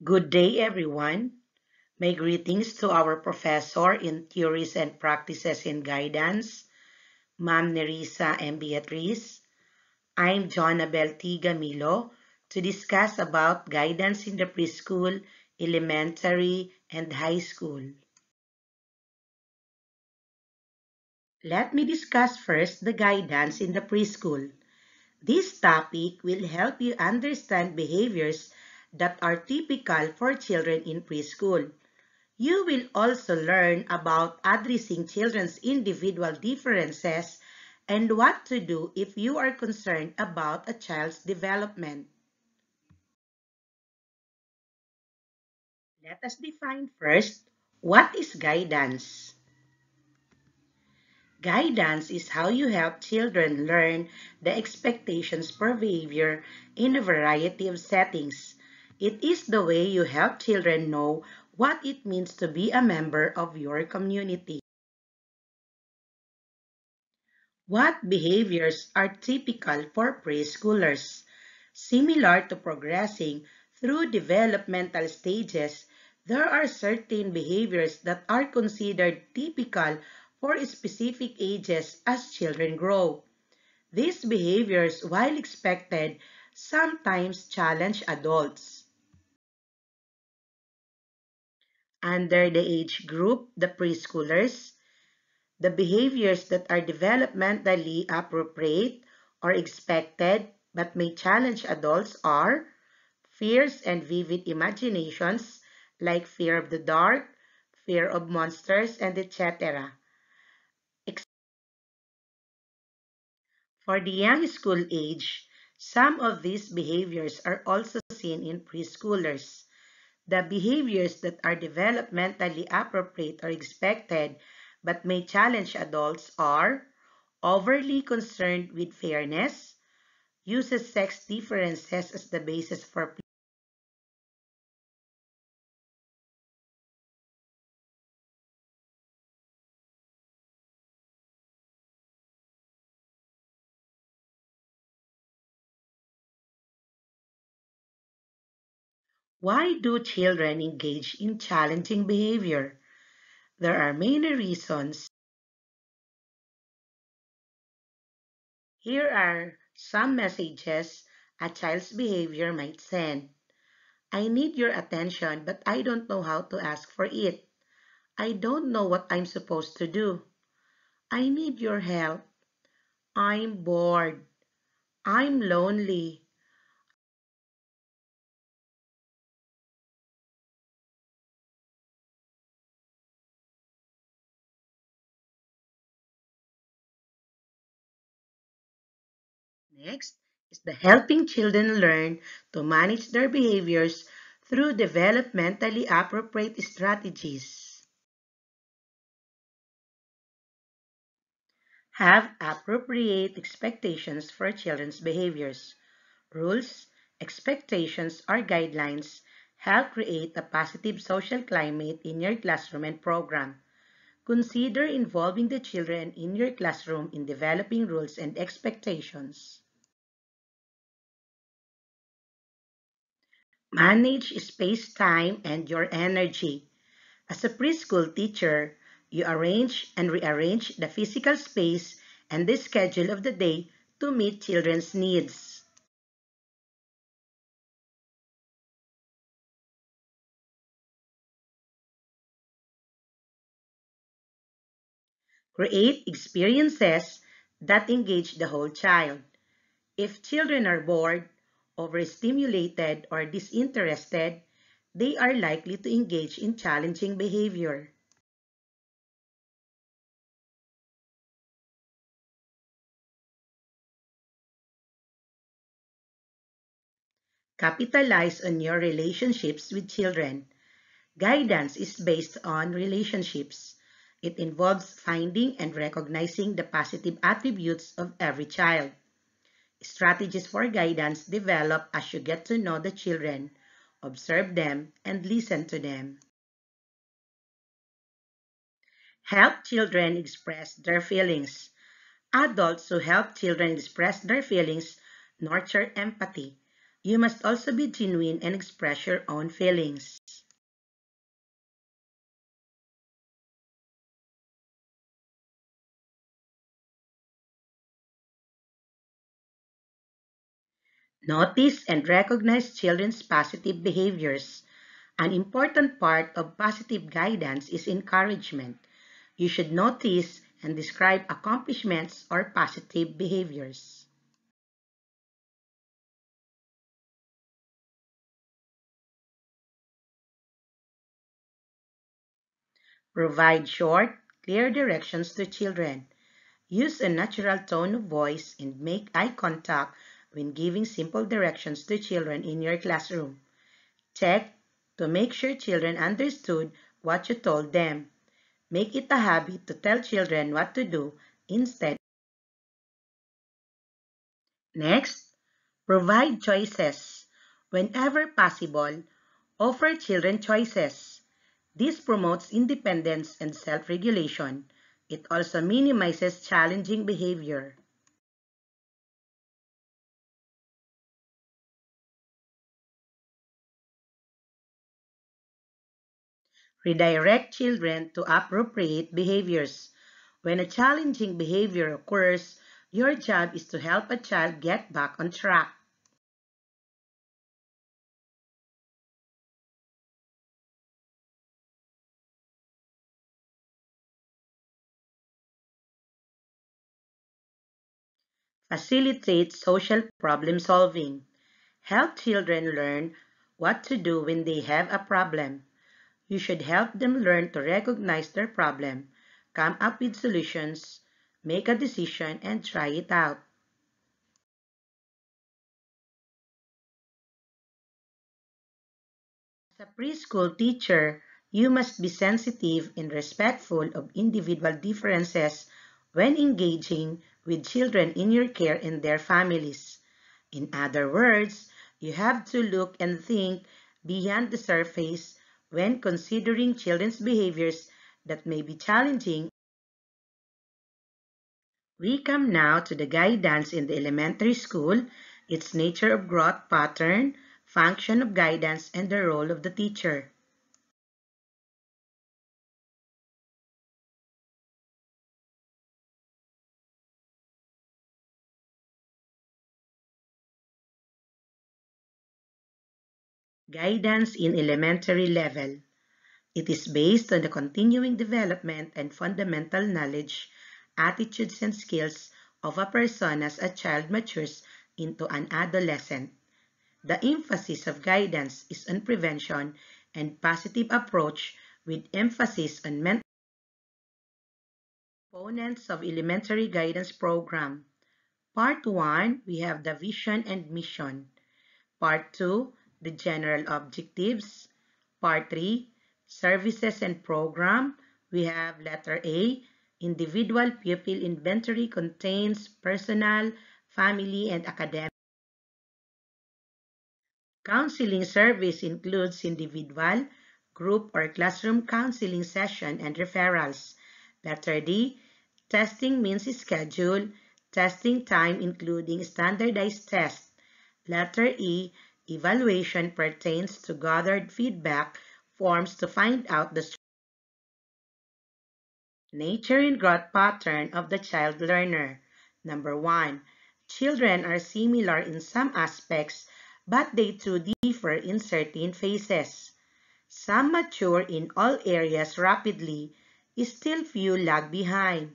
Good day, everyone. My greetings to our professor in theories and practices in guidance, Ma'am Nerissa and Beatriz. I'm John Abel T. Gamilo to discuss about guidance in the preschool, elementary, and high school. Let me discuss first the guidance in the preschool. This topic will help you understand behaviors that are typical for children in preschool. You will also learn about addressing children's individual differences and what to do if you are concerned about a child's development. Let us define first, what is guidance? Guidance is how you help children learn the expectations for behavior in a variety of settings. It is the way you help children know what it means to be a member of your community. What behaviors are typical for preschoolers? Similar to progressing through developmental stages, there are certain behaviors that are considered typical for specific ages as children grow. These behaviors, while expected, sometimes challenge adults. Under the age group, the preschoolers, the behaviors that are developmentally appropriate or expected but may challenge adults are fears and vivid imaginations like fear of the dark, fear of monsters, and etc. For the young school age, some of these behaviors are also seen in preschoolers. The behaviors that are developmentally appropriate or expected but may challenge adults are overly concerned with fairness, uses sex differences as the basis for why do children engage in challenging behavior? There are many reasons. Here are some messages a child's behavior might send. I need your attention, but I don't know how to ask for it. I don't know what I'm supposed to do. I need your help. I'm bored. I'm lonely. Next is the helping children learn to manage their behaviors through developmentally appropriate strategies. Have appropriate expectations for children's behaviors. Rules, expectations, or guidelines help create a positive social climate in your classroom and program. Consider involving the children in your classroom in developing rules and expectations. Manage space, time, and your energy. As a preschool teacher, you arrange and rearrange the physical space and the schedule of the day to meet children's needs. Create experiences that engage the whole child. If children are bored, overstimulated, or disinterested, they are likely to engage in challenging behavior. Capitalize on your relationships with children. Guidance is based on relationships. It involves finding and recognizing the positive attributes of every child. Strategies for guidance develop as you get to know the children, observe them, and listen to them. Help children express their feelings. Adults who help children express their feelings nurture empathy. You must also be genuine and express your own feelings. Notice and recognize children's positive behaviors. An important part of positive guidance is encouragement. You should notice and describe accomplishments or positive behaviors. Provide short, clear directions to children. Use a natural tone of voice and make eye contact when giving simple directions to children in your classroom. Check to make sure children understood what you told them. Make it a habit to tell children what to do instead. Next, provide choices. Whenever possible, offer children choices. This promotes independence and self-regulation. It also minimizes challenging behavior. Redirect children to appropriate behaviors. When a challenging behavior occurs, your job is to help a child get back on track. Facilitate social problem solving. Help children learn what to do when they have a problem. You should help them learn to recognize their problem, come up with solutions, make a decision, and try it out. As a preschool teacher, you must be sensitive and respectful of individual differences when engaging with children in your care and their families. In other words, you have to look and think beyond the surface when considering children's behaviors that may be challenging. We come now to the guidance in the elementary school, its nature of growth pattern, function of guidance, and the role of the teacher. Guidance in elementary level. It is based on the continuing development and fundamental knowledge, attitudes, and skills of a person as a child matures into an adolescent. The emphasis of guidance is on prevention and positive approach with emphasis on mental components of elementary guidance program. Part 1, we have the vision and mission. Part 2, the general objectives. Part 3, services and program. We have letter A, individual pupil inventory contains personal, family, and academic. Counseling service includes individual, group, or classroom counseling session and referrals. Letter D, testing means schedule, testing time including standardized tests. Letter E, evaluation pertains to gathered feedback forms to find out the nature and growth pattern of the child learner. Number 1. Children are similar in some aspects, but they too differ in certain phases. Some mature in all areas rapidly, still few lag behind.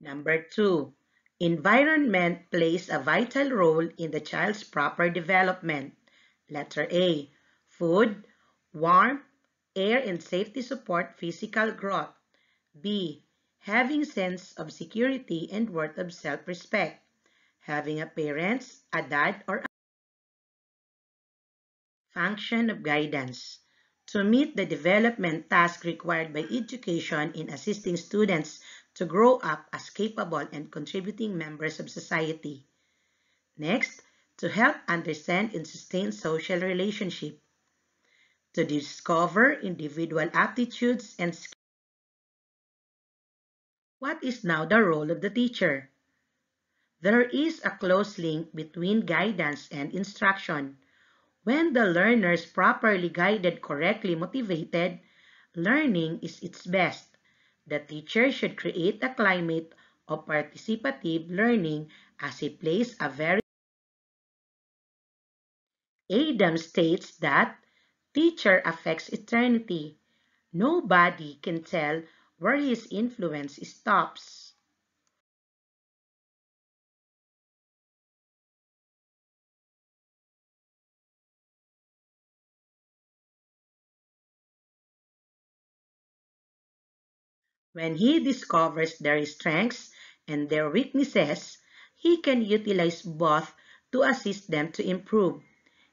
Number 2. Environment plays a vital role in the child's proper development. Letter A. Food, warmth, air, and safety support physical growth. B. Having sense of security and worth of self-respect. Having a parents, a dad, or a function of guidance. To meet the development task required by education in assisting students to grow up as capable and contributing members of society. Next, to help understand and sustain social relationships. To discover individual aptitudes and skills. What is now the role of the teacher? There is a close link between guidance and instruction. When the learner is properly guided, correctly motivated, learning is its best. The teacher should create a climate of participative learning as he plays a very Adam states that teacher affects eternity. Nobody can tell where his influence stops. When he discovers their strengths and their weaknesses, he can utilize both to assist them to improve.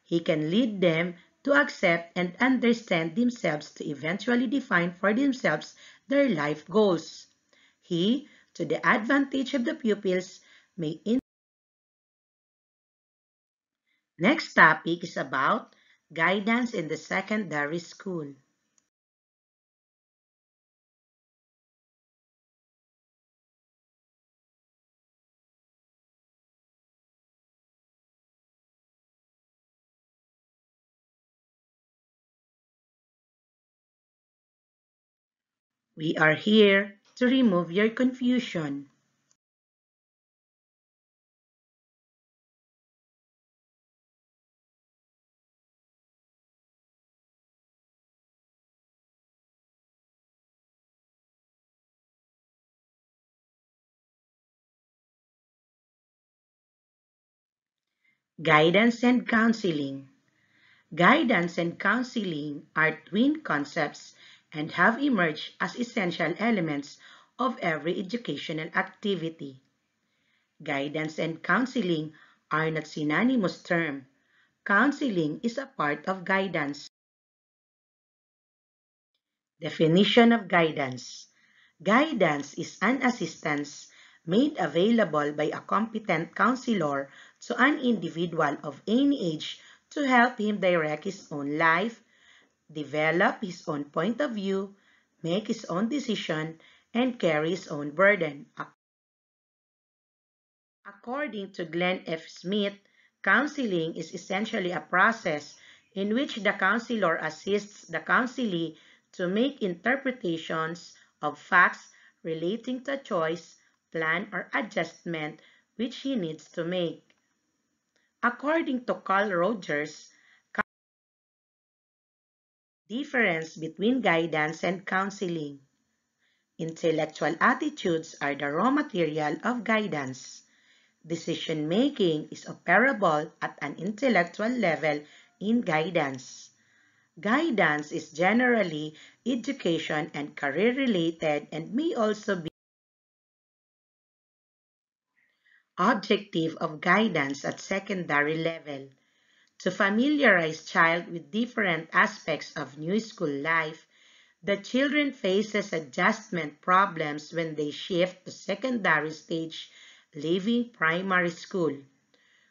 He can lead them to accept and understand themselves to eventually define for themselves their life goals. He, to the advantage of the pupils, may Next topic is about guidance in the secondary school. We are here to remove your confusion. Guidance and counseling. Guidance and counseling are twin concepts and have emerged as essential elements of every educational activity. Guidance and counseling are not synonymous terms. Counseling is a part of guidance. Definition of guidance. Guidance is an assistance made available by a competent counselor to an individual of any age to help him direct his own life, develop his own point of view, make his own decision, and carry his own burden. According to Glenn F. Smith, counseling is essentially a process in which the counselor assists the counselee to make interpretations of facts relating to a choice, plan, or adjustment which he needs to make. According to Carl Rogers, difference between guidance and counseling. Intellectual attitudes are the raw material of guidance. Decision-making is operable at an intellectual level in guidance. Guidance is generally education and career-related and may also be objective of guidance at secondary level. To familiarize child with different aspects of new school life, the children faces adjustment problems when they shift to secondary stage, leaving primary school.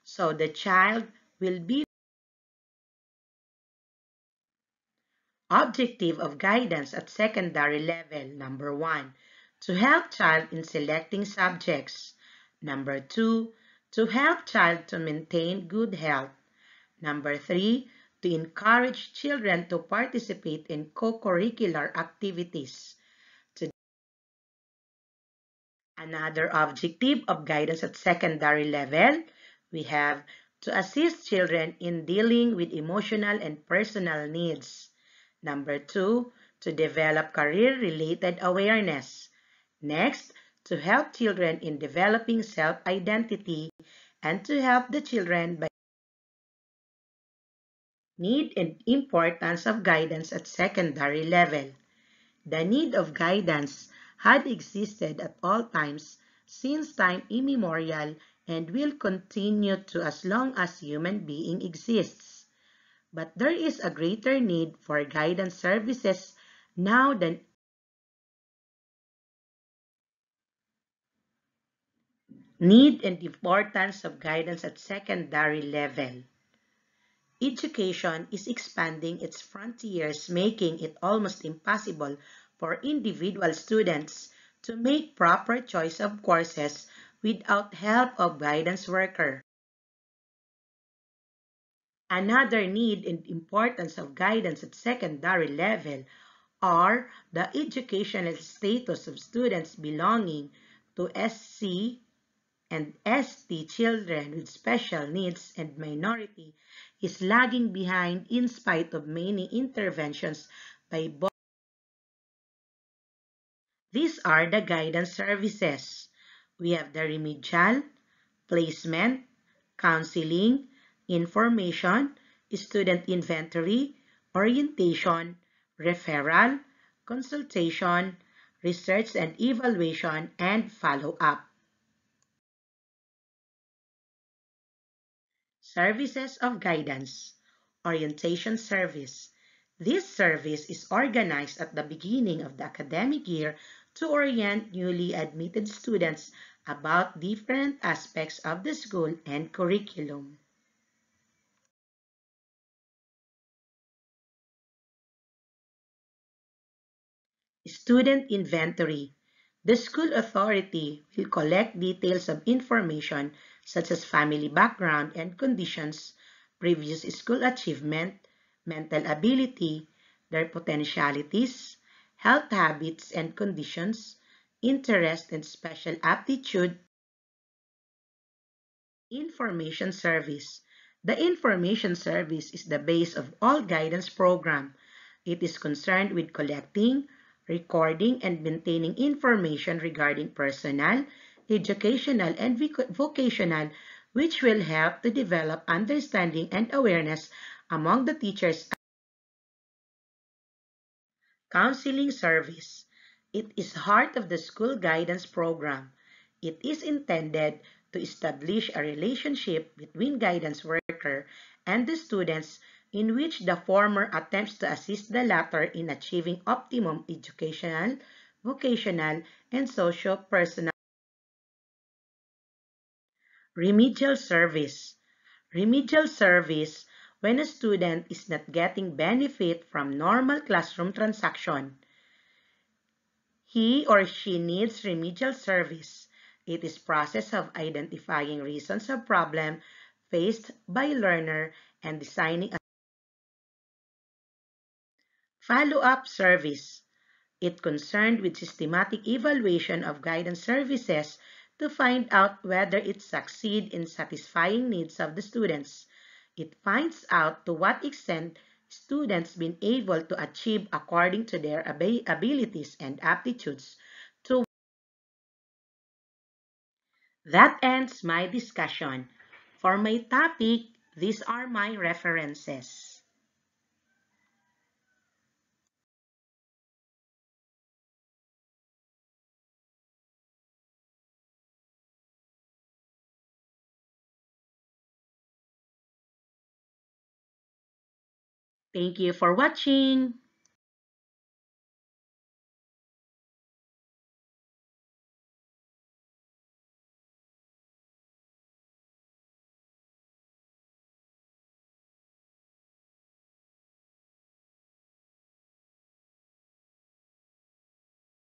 So the child will be objective of guidance at secondary level. Number 1, to help child in selecting subjects. Number 2, to help child to maintain good health. Number 3, to encourage children to participate in co-curricular activities. Another objective of guidance at secondary level, we have to assist children in dealing with emotional and personal needs. Number 2, to develop career-related awareness. Next, to help children in developing self-identity and to help the children by need and importance of guidance at secondary level. The need of guidance had existed at all times since time immemorial and will continue to as long as human being exists. But there is a greater need for guidance services now than need and importance of guidance at secondary level. Education is expanding its frontiers, making it almost impossible for individual students to make proper choice of courses without help of guidance worker. Another need and importance of guidance at secondary level are the educational status of students belonging to SC and ST children with special needs and minority is lagging behind in spite of many interventions by both. These are the guidance services. We have the remedial, placement, counseling, information, student inventory, orientation, referral, consultation, research and evaluation, and follow-up. Services of Guidance. Orientation Service. This service is organized at the beginning of the academic year to orient newly admitted students about different aspects of the school and curriculum. Student Inventory. The school authority will collect details of information such as family background and conditions, previous school achievement, mental ability, their potentialities, health habits and conditions, interest and special aptitude. Information Service. The Information Service is the base of all guidance program. It is concerned with collecting, recording, and maintaining information regarding personal, educational, and vocational, which will help to develop understanding and awareness among the teachers. Counseling Service. It is heart of the school guidance program. It is intended to establish a relationship between guidance worker and the students in which the former attempts to assist the latter in achieving optimum educational, vocational, and socio-personal. Remedial Service. Remedial service when a student is not getting benefit from normal classroom transaction. He or she needs remedial service. It is process of identifying reasons of problem faced by learner and designing a follow-up service. It concerned with systematic evaluation of guidance services to find out whether it succeed in satisfying needs of the students. It finds out to what extent students been able to achieve according to their abilities and aptitudes. To That ends my discussion. For my topic, these are my references. Thank you for watching.